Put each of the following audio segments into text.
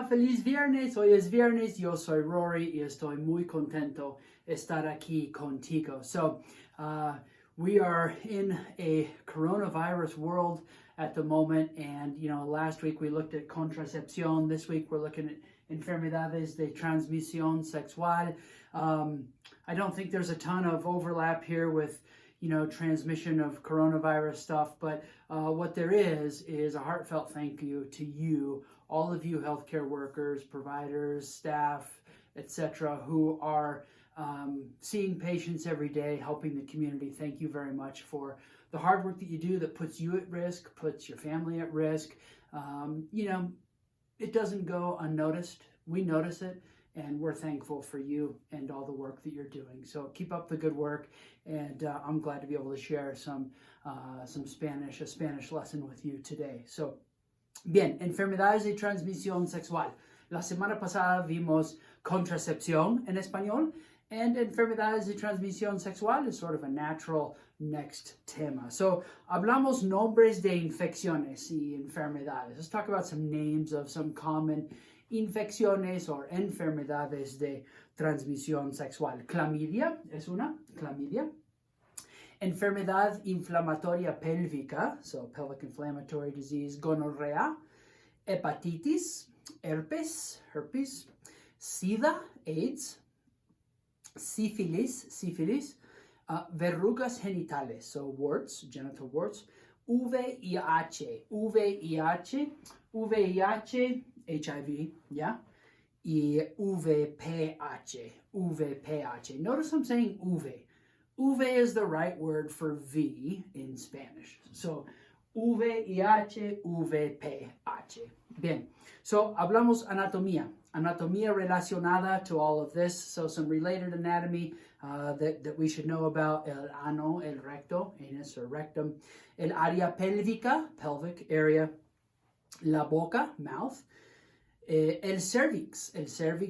Hola, feliz viernes. Hoy es viernes. Yo soy Rory y estoy muy contento estar aquí contigo. So, we are in a coronavirus world at the moment, and last week we looked at contracepción. This week we're looking at enfermedades de transmisión sexual. I don't think there's a ton of overlap here with transmission of coronavirus stuff, but what there is a heartfelt thank you to you, all of you healthcare workers, providers, staff, etc., who are seeing patients every day, helping the community. Thank you very much for the hard work that you do that puts you at risk, puts your family at risk. It doesn't go unnoticed. We notice it, and we're thankful for you and all the work that you're doing. So keep up the good work, and I'm glad to be able to share some Spanish, a Spanish lesson with you today. So, bien, enfermedades de transmisión sexual. La semana pasada vimos contracepción en español, and enfermedades de transmisión sexual is sort of a natural next tema. So, hablamos nombres de infecciones y enfermedades. Let's talk about some names of some common infecciones o enfermedades de transmisión sexual. Clamidia es una, clamidia. Enfermedad inflamatoria pélvica, so pelvic inflammatory disease, gonorrea. Hepatitis, herpes, SIDA, AIDS. Sífilis, verrugas genitales, so warts, genital warts. VIH, HIV, yeah, y VPH. Notice I'm saying uve. Uve is the right word for V in Spanish. So, VIH, VPH. Bien. So, hablamos anatomía. Anatomía relacionada to all of this. So, some related anatomy that we should know about. El ano, el recto, anus or rectum. El área pélvica, pelvic area. La boca, mouth. El cervix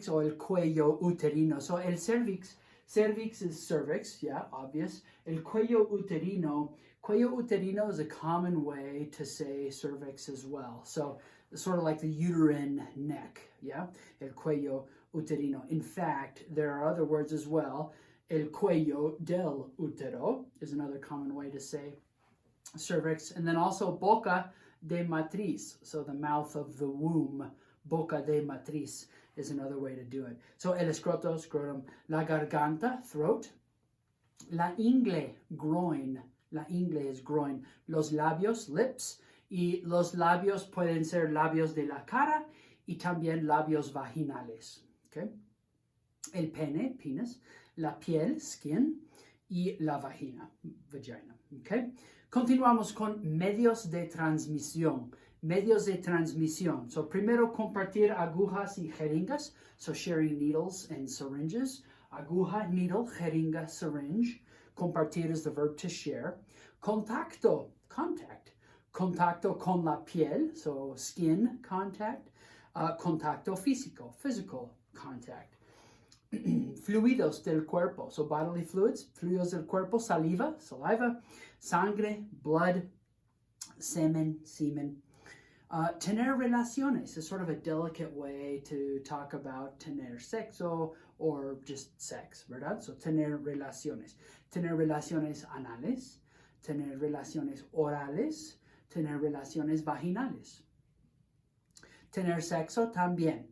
o el cuello uterino. So, el cervix is cervix, yeah, obvious. El cuello uterino is a common way to say cervix as well. So, sort of like the uterine neck, yeah? El cuello uterino. In fact, there are other words as well. El cuello del útero is another common way to say cervix. And then also boca de matriz, so the mouth of the womb. Boca de matriz is another way to do it. So el escroto, scrotum. La garganta, throat. La ingle, groin. La ingle is groin. Los labios, lips. Y los labios pueden ser labios de la cara y también labios vaginales. Okay? El pene, penis. La piel, skin. Y la vagina, vagina. Okay? Continuamos con medios de transmisión. Medios de transmisión. So, primero, compartir agujas y jeringas. So, sharing needles and syringes. Aguja, needle, jeringa, syringe. Compartir is the verb to share. Contacto, contact. Contacto con la piel, so skin contact. Contacto físico, physical contact. Fluidos del cuerpo, so bodily fluids. Fluidos del cuerpo, saliva. Sangre, blood, semen. Tener relaciones is sort of a delicate way to talk about tener sexo or just sex, ¿verdad? So tener relaciones. Tener relaciones anales, tener relaciones orales, tener relaciones vaginales. Tener sexo también.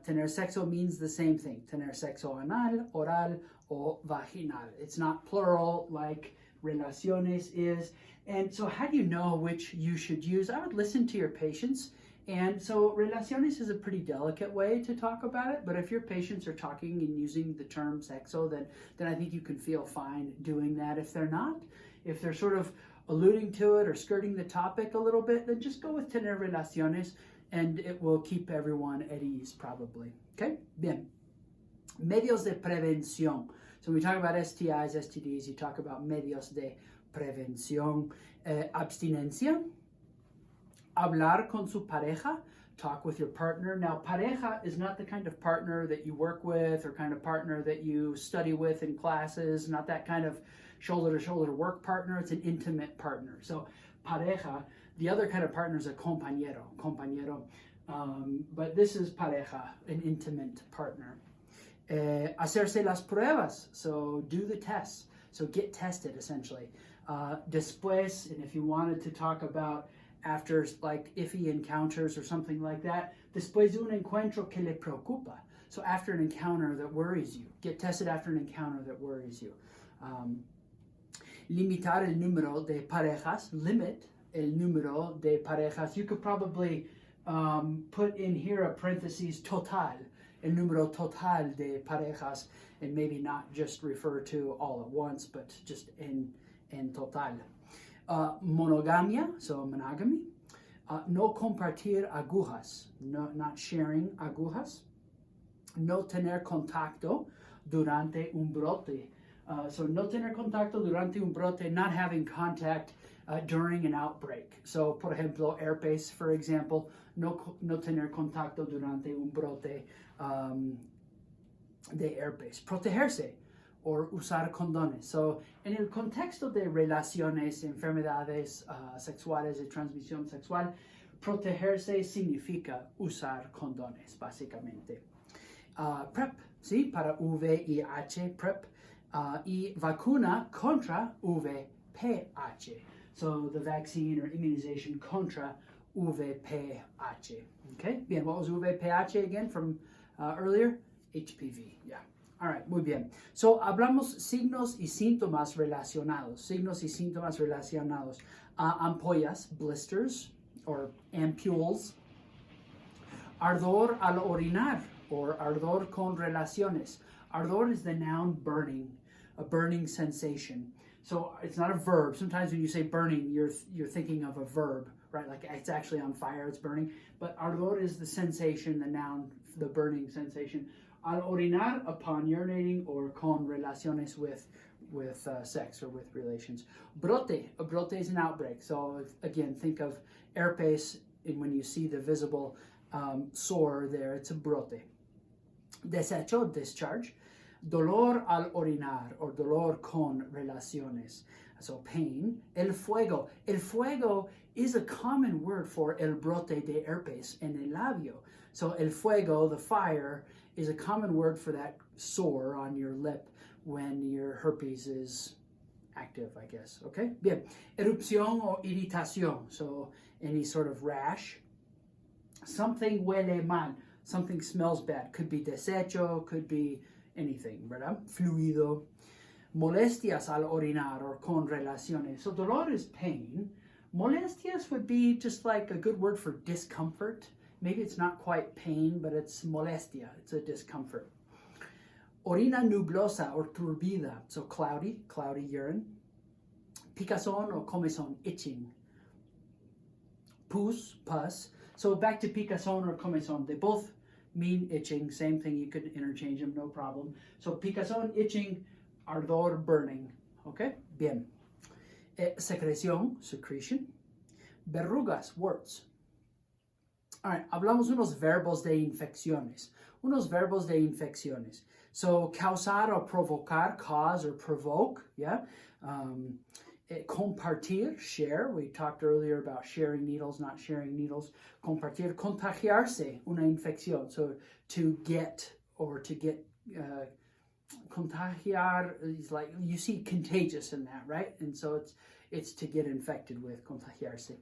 Tener sexo means the same thing. Tener sexo anal, oral, o vaginal. It's not plural like relaciones is. And so how do you know which you should use? I would listen to your patients. And so relaciones is a pretty delicate way to talk about it. But if your patients are talking and using the term sexo, then I think you can feel fine doing that. If they're not, if they're sort of alluding to it or skirting the topic a little bit, then just go with tener relaciones and it will keep everyone at ease probably. Okay? Bien. Medios de prevención. So when we talk about STIs, STDs, you talk about medios de prevención. Abstinencia. Hablar con su pareja. Talk with your partner. Now, pareja is not the kind of partner that you work with or kind of partner that you study with in classes, not that kind of shoulder-to-shoulder work partner. It's an intimate partner. So, pareja, the other kind of partner is a compañero. Compañero But this is pareja, an intimate partner. Hacerse las pruebas, so do the tests. So get tested, essentially. Después, and if you wanted to talk about after like iffy encounters or something like that, después de un encuentro que le preocupa. So after an encounter that worries you. Get tested after an encounter that worries you. Limitar el número de parejas. Limit el número de parejas. You could probably put in here a parentheses total. El número total de parejas. And maybe not just refer to all at once, but just in total. Monogamia, so monogamy. No compartir agujas, not sharing agujas. No tener contacto durante un brote. So no tener contacto durante un brote, not having contact during an outbreak. So, por ejemplo, herpes, for example, no tener contacto durante un brote de herpes. Protegerse, or usar condones. So, en el contexto de relaciones, enfermedades sexuales de transmisión sexual, protegerse significa usar condones, básicamente. PrEP, ¿sí? Para VIH, PrEP. Y vacuna contra VPH. So, the vaccine or immunization contra VPH. Okay? Bien, what was VPH again from earlier? HPV, yeah. All right, muy bien. So, hablamos signos y síntomas relacionados. Signos y síntomas relacionados. Ampollas, blisters, or ampules. Ardor al orinar, or ardor con relaciones. Ardor is the noun burning, a burning sensation. So, it's not a verb. Sometimes when you say burning, you're thinking of a verb, right? Like it's actually on fire, it's burning. But ardor is the sensation, the noun, the burning sensation. Al orinar, upon urinating, or con relaciones with sex or with relations. Brote, a brote is an outbreak. So again, think of herpes, and when you see the visible sore there, it's a brote. Desecho, discharge. Dolor al orinar, or dolor con relaciones. So pain. El fuego. El fuego is a common word for el brote de herpes en el labio. So el fuego, the fire, is a common word for that sore on your lip when your herpes is active, I guess. Okay? Bien. Erupción o irritación. So any sort of rash. Something huele mal. Something smells bad. Could be desecho, could be anything, ¿verdad? Fluido. Molestias al orinar or con relaciones. So dolor is pain. Molestias would be just like a good word for discomfort. Maybe it's not quite pain, but it's molestia. It's a discomfort. Orina nublosa or turbida. So cloudy urine. Picazón or comezón, itching. Pus, pus. So back to picazón or comezón. They both mean itching. Same thing, you could interchange them, no problem. So picazón, itching, ardor, burning. Okay? Bien. Secreción, secretion. Verrugas, warts. All right, hablamos unos verbos de infecciones. Unos verbos de infecciones. So, causar or provocar, cause or provoke, yeah? Compartir, share. We talked earlier about sharing needles, not sharing needles. Compartir, contagiarse, una infección. So, to get, contagiar is like, you see contagious in that, right? And so it's to get infected with, contagiarse.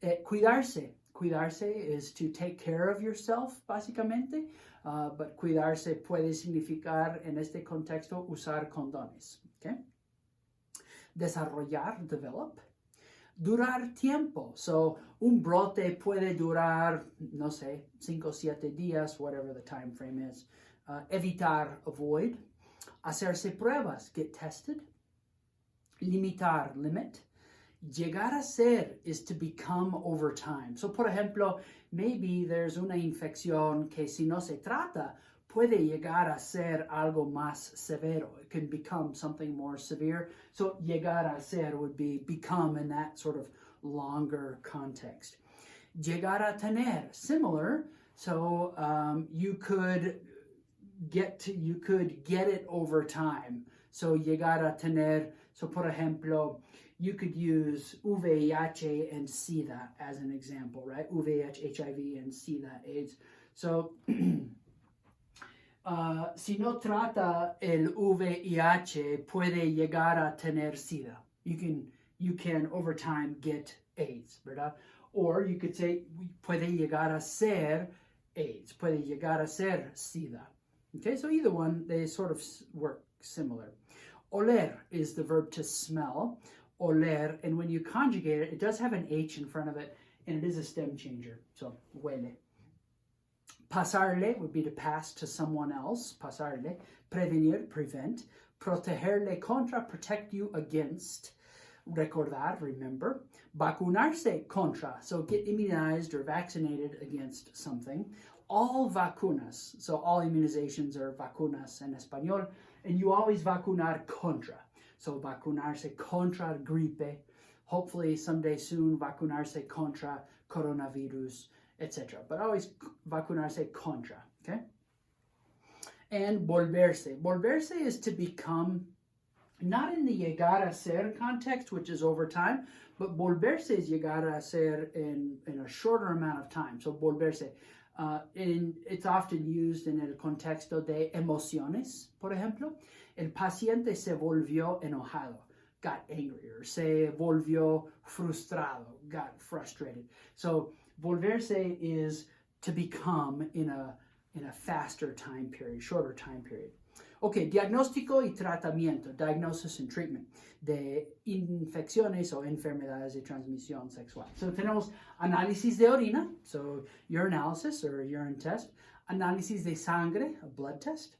Cuidarse. Cuidarse is to take care of yourself, básicamente, but cuidarse puede significar, en este contexto, usar condones, okay? Desarrollar, develop. Durar tiempo. So, un brote puede durar, no sé, 5 o 7 días, whatever the time frame is. Evitar, avoid. Hacerse pruebas, get tested. Limitar, limit. Llegar a ser is to become over time. So, por ejemplo, maybe there's una infección que si no se trata, puede llegar a ser algo más severo. It can become something more severe. So, llegar a ser would be become in that sort of longer context. Llegar a tener, similar. So, you could get it over time. So llegar a tener, so por ejemplo, you could use VIH and SIDA as an example, right? VIH, HIV, and SIDA, AIDS. So, si no trata el VIH, puede llegar a tener SIDA. You can over time get AIDS, ¿verdad? Or you could say, puede llegar a ser AIDS, puede llegar a ser SIDA. Okay, so either one, they sort of work similar. Oler is the verb to smell. Oler, and when you conjugate it, it does have an H in front of it, and it is a stem changer, so huele. Pasarle would be to pass to someone else, pasarle. Prevenir, prevent. Protegerle contra, protect you against. Recordar, remember. Vacunarse, contra, so get immunized or vaccinated against something. All vacunas, so all immunizations are vacunas en español, and you always vacunar contra. So vacunarse contra gripe, hopefully someday soon vacunarse contra coronavirus, etc. But always vacunarse contra, okay? And volverse. Volverse is to become, not in the llegar a ser context, which is over time, but volverse is llegar a ser in a shorter amount of time. So volverse. It's often used en el contexto de emociones, por ejemplo. El paciente se volvió enojado, got angry, or se volvió frustrado, got frustrated. So volverse is to become in a faster time period, shorter time period. Okay, diagnóstico y tratamiento, diagnosis and treatment de infecciones o enfermedades de transmisión sexual. So tenemos análisis de orina, so urinalysis or urine test, análisis de sangre, a blood test,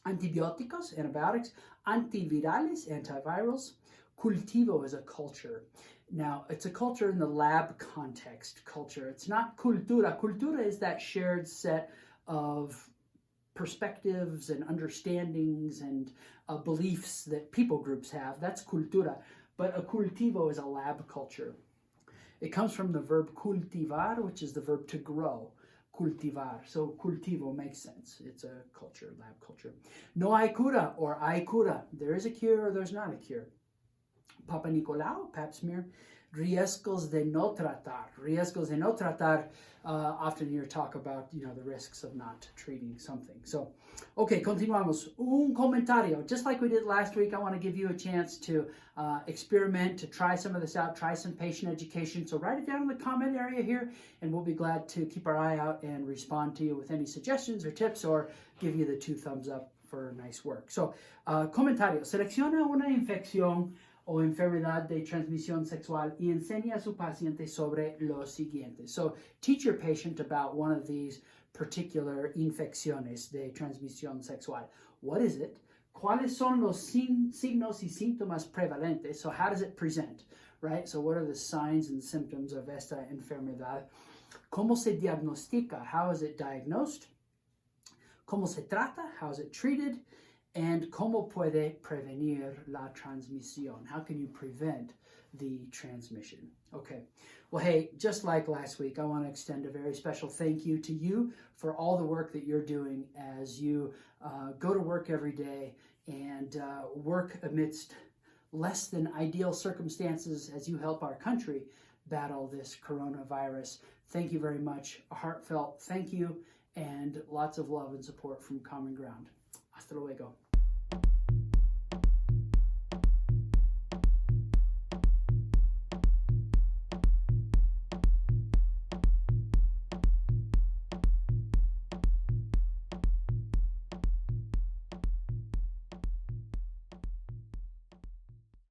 antibióticos, antibiotics, antivirales, antivirals. Cultivo is a culture. Now, it's a culture in the lab context, culture. It's not cultura. Cultura is that shared set of perspectives and understandings and beliefs that people groups have. That's cultura. But a cultivo is a lab culture. It comes from the verb cultivar, which is the verb to grow. Cultivar. So cultivo makes sense. It's a culture, lab culture. No hay cura or hay cura. There is a cure or there's not a cure. Papa Nicolau, pap smear. Riesgos de no tratar. Riesgos de no tratar. Often you talk about, the risks of not treating something. So, okay, continuamos. Un comentario. Just like we did last week, I want to give you a chance to experiment, to try some of this out, try some patient education. So write it down in the comment area here, and we'll be glad to keep our eye out and respond to you with any suggestions or tips, or give you the 2 thumbs up for nice work. So, comentario. Selecciona una infección o enfermedad de transmisión sexual y enseña a su paciente sobre lo siguiente. So, teach your patient about one of these particular infecciones de transmisión sexual. What is it? ¿Cuáles son los signos y síntomas prevalentes? So, how does it present, right? So, what are the signs and symptoms of esta enfermedad? ¿Cómo se diagnostica? How is it diagnosed? ¿Cómo se trata? How is it treated? And ¿cómo puede prevenir la transmisión? How can you prevent the transmission? Okay. Well, hey, just like last week, I want to extend a very special thank you to you for all the work that you're doing as you go to work every day and work amidst less than ideal circumstances as you help our country battle this coronavirus. Thank you very much. A heartfelt thank you, and lots of love and support from Common Ground. Hasta luego.